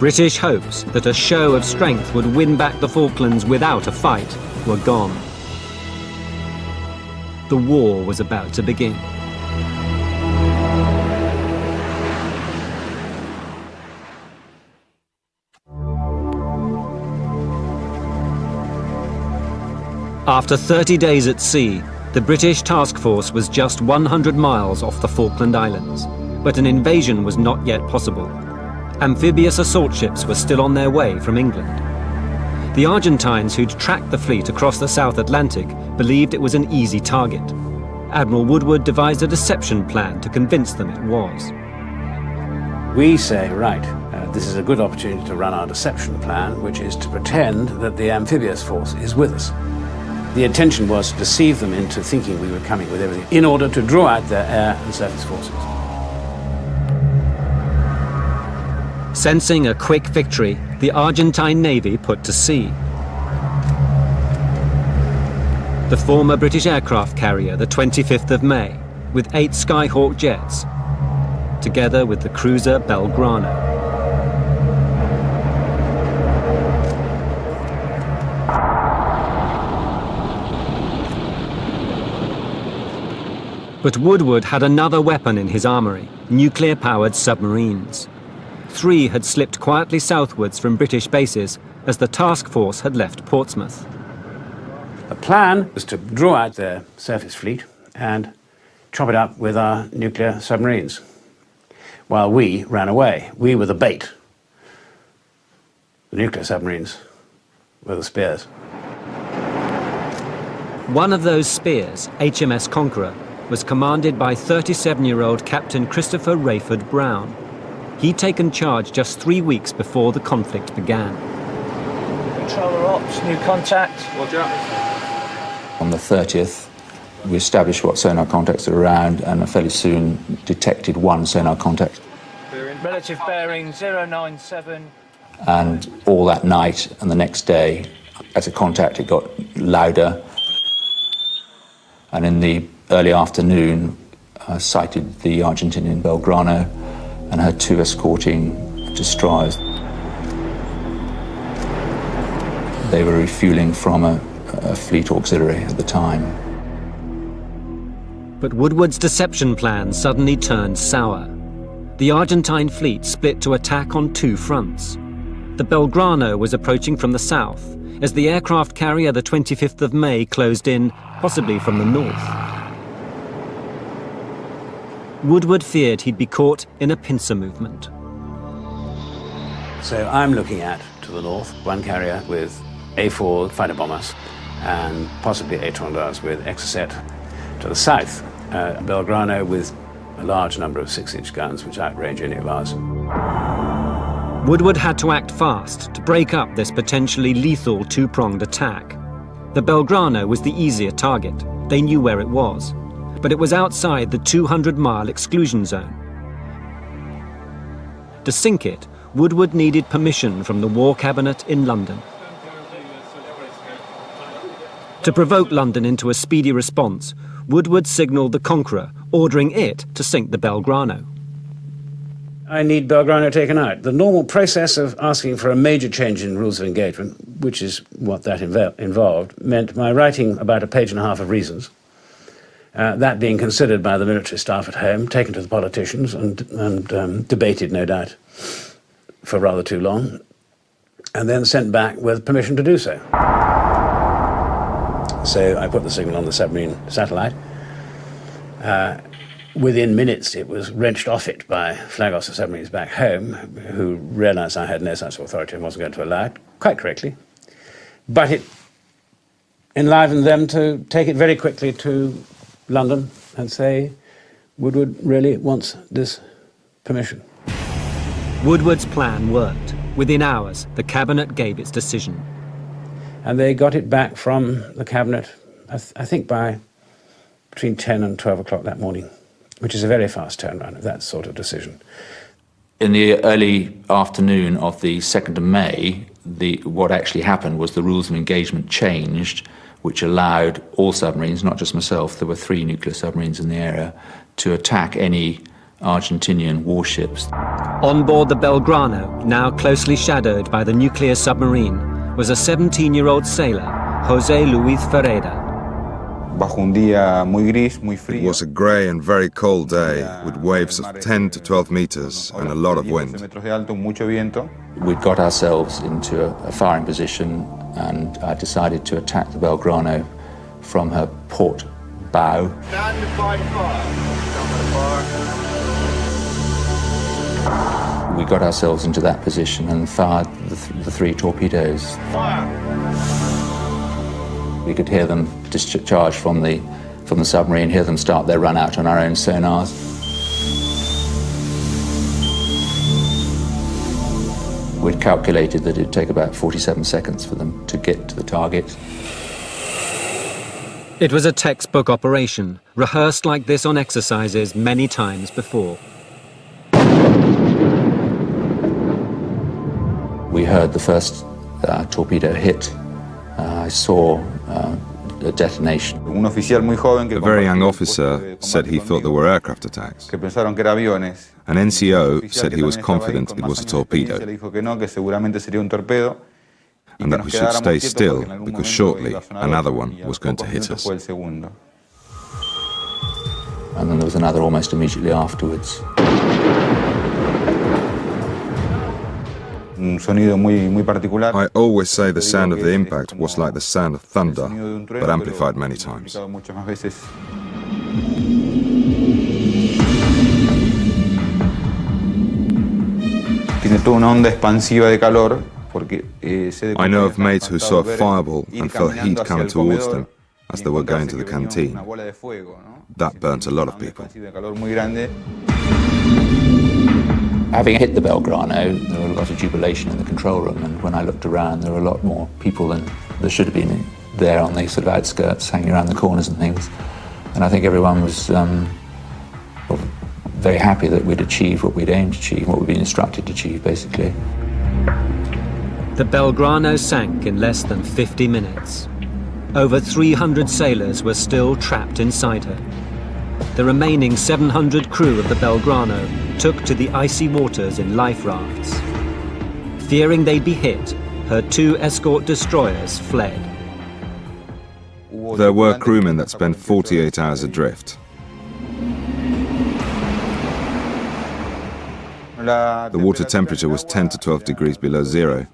British hopes that a show of strength would win back the Falklands without a fight were gone. The war was about to begin. After 30 days at sea, the British task force was just 100 miles off the Falkland Islands, but an invasion was not yet possible. Amphibious assault ships were still on their way from England. The Argentines who'd tracked the fleet across the South Atlantic believed it was an easy target. Admiral Woodward devised a deception plan to convince them it was. We say, right, this is a good opportunity to run our deception plan, which is to pretend that the amphibious force is with us. The intention was to deceive them into thinking we were coming with everything in order to draw out their air and surface forces. Sensing a quick victory, the Argentine Navy put to sea. The former British aircraft carrier, the 25th of May, with 8 Skyhawk jets, together with the cruiser Belgrano. But Woodward had another weapon in his armory, nuclear-powered submarines. 3 had slipped quietly southwards from British bases as the task force had left Portsmouth. The plan was to draw out their surface fleet and chop it up with our nuclear submarines, while we ran away. We were the bait. The nuclear submarines were the spears. One of those spears, HMS Conqueror, was commanded by 37-year-old Captain Christopher Rayford Brown. He'd taken charge just 3 weeks before the conflict began. Controller ops, new contact. Roger. On the 30th, we established what sonar contacts are around and fairly soon detected one sonar contact. Relative bearing 097. And all that night and the next day, as a contact, it got louder. And in the early afternoon, sighted the Argentinian Belgrano and her 2 escorting destroyers. They were refueling from a fleet auxiliary at the time. But Woodward's deception plan suddenly turned sour. The Argentine fleet split to attack on 2 fronts. The Belgrano was approaching from the south, as the aircraft carrier the 25th of May closed in, possibly from the north. Woodward feared he'd be caught in a pincer movement. So I'm looking at, to the north, one carrier with A4 fighter bombers and possibly A-tornadoes with Exocet. To the south, Belgrano with a large number of 6-inch guns which outrange any of ours. Woodward had to act fast to break up this potentially lethal 2-pronged attack. The Belgrano was the easier target. They knew where it was. But it was outside the 200-mile exclusion zone. To sink it, Woodward needed permission from the War Cabinet in London. To provoke London into a speedy response, Woodward signalled the Conqueror, ordering it to sink the Belgrano. I need Belgrano taken out. The normal process of asking for a major change in rules of engagement, which is what that involved, meant my writing about a page and a half of reasons. That being considered by the military staff at home, taken to the politicians and debated, no doubt, for rather too long, and then sent back with permission to do so. So I put the signal on the submarine satellite. Within minutes, it was wrenched off it by flag officer submarines back home, who realized I had no such authority and wasn't going to allow it, quite correctly. But it enlivened them to take it very quickly to London and say, Woodward really wants this permission. Woodward's plan worked. Within hours, the Cabinet gave its decision. And they got it back from the Cabinet, I think by between 10 and 12 o'clock that morning, which is a very fast turnaround of that sort of decision. In the early afternoon of the 2nd of May, what actually happened was the rules of engagement changed, which allowed all submarines, not just myself, there were 3 nuclear submarines in the area, to attack any Argentinian warships. On board the Belgrano, now closely shadowed by the nuclear submarine, was a 17-year-old sailor, José Luis Ferreira. It was a grey and very cold day, with waves of 10 to 12 meters and a lot of wind. We'd got ourselves into a firing position, and I decided to attack the Belgrano from her port bow. We got ourselves into that position and fired the three torpedoes. We could hear them discharge from the submarine, hear them start their run out on our own sonars. We'd calculated that it'd take about 47 seconds for them to get to the target. It was a textbook operation, rehearsed like this on exercises many times before. We heard the first torpedo hit. I saw a detonation. A very young officer said he thought there were aircraft attacks. An NCO said he was confident it was a torpedo, and that we should stay still because shortly another one was going to hit us. And then there was another almost immediately afterwards. I always say the sound of the impact was like the sound of thunder, but amplified many times. I know of mates who saw a fireball and felt heat coming towards them as they were going to the canteen. That burnt a lot of people. Having hit the Belgrano, there were a lot of jubilation in the control room, and when I looked around, there were a lot more people than there should have been there on the sort of outskirts, hanging around the corners and things. And I think everyone was very happy that we'd achieved what we'd aimed to achieve, what we'd been instructed to achieve, basically. The Belgrano sank in less than 50 minutes. Over 300 sailors were still trapped inside her. The remaining 700 crew of the Belgrano took to the icy waters in life rafts. Fearing they'd be hit, her two escort destroyers fled. There were crewmen that spent 48 hours adrift. The water temperature was 10 to 12 degrees below zero,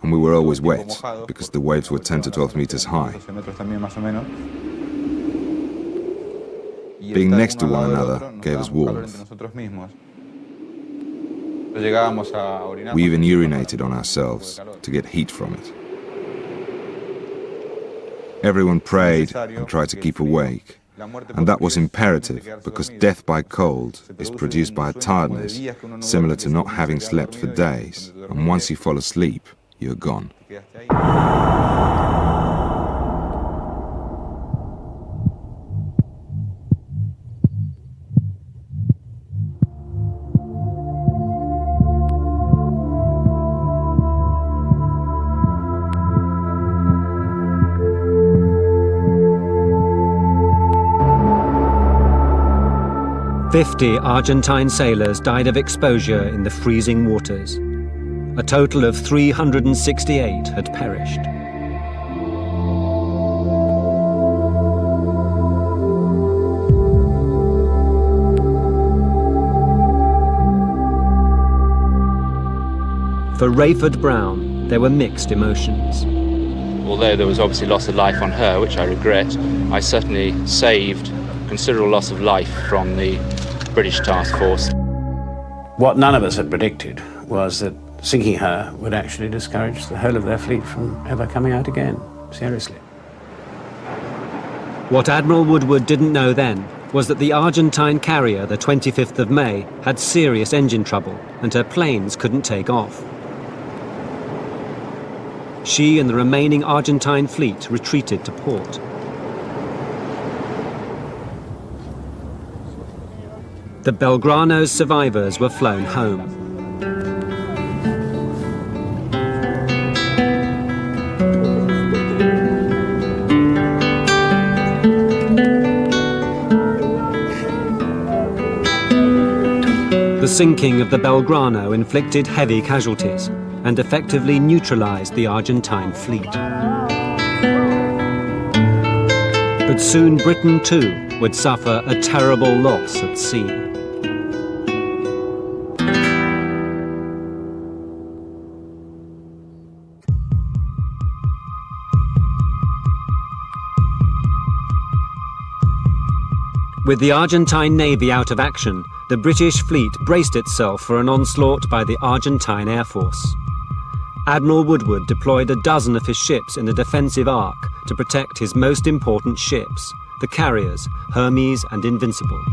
and we were always wet because the waves were 10 to 12 meters high. Being next to one another gave us warmth. We even urinated on ourselves to get heat from it. Everyone prayed and tried to keep awake, and that was imperative because death by cold is produced by a tiredness similar to not having slept for days, and once you fall asleep, you're gone. "50 Argentine sailors died of exposure in the freezing waters. A total of 368 had perished. For Rayford Brown, there were mixed emotions. Although there was obviously loss of life on her, which I regret, I certainly saved considerable loss of life from the British task force. What none of us had predicted was that sinking her would actually discourage the whole of their fleet from ever coming out again, seriously. What Admiral Woodward didn't know then was that the Argentine carrier, the 25th of May, had serious engine trouble and her planes couldn't take off. She and the remaining Argentine fleet retreated to port. The Belgrano's survivors were flown home. sinking of the Belgrano inflicted heavy casualties and effectively neutralized the Argentine fleet. But soon Britain too would suffer a terrible loss at sea. With the Argentine Navy out of action, the British fleet braced itself for an onslaught by the Argentine Air Force. Admiral Woodward deployed a dozen of his ships in the defensive arc to protect his most important ships, the carriers Hermes and Invincible.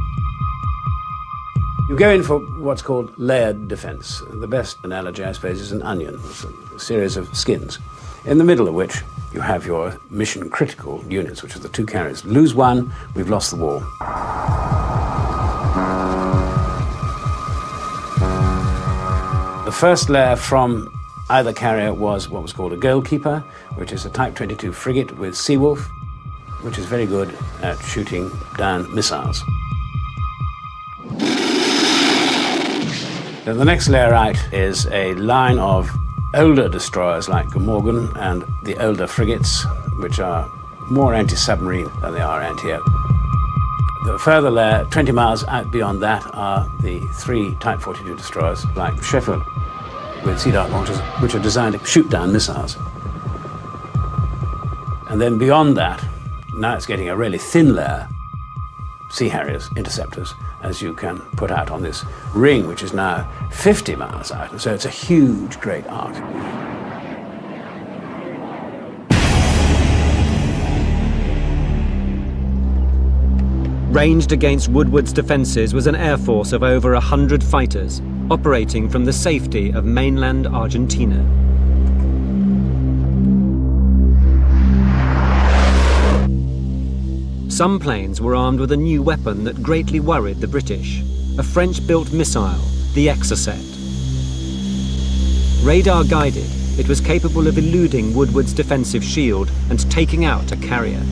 You go in for what's called layered defense. The best analogy, I suppose, is an onion. It's a series of skins, in the middle of which you have your mission-critical units, which are the two carriers. Lose one, we've lost the war. The first layer from either carrier was what was called a goalkeeper, which is a Type 22 frigate with Seawolf, which is very good at shooting down missiles. Then the next layer out is a line of older destroyers like Glamorgan and the older frigates, which are more anti-submarine than they are anti-air. The further layer, 20 miles out beyond that, are the three Type 42 destroyers like Sheffield with Sea Dart launchers, which are designed to shoot down missiles. And then beyond that, now it's getting a really thin layer, Sea Harriers, interceptors, as you can put out on this ring, which is now 50 miles out. And so it's a huge, great arc. Ranged against Woodward's defences was an air force of over 100 fighters, operating from the safety of mainland Argentina. Some planes were armed with a new weapon that greatly worried the British, a French-built missile, the Exocet. Radar-guided, it was capable of eluding Woodward's defensive shield and taking out a carrier.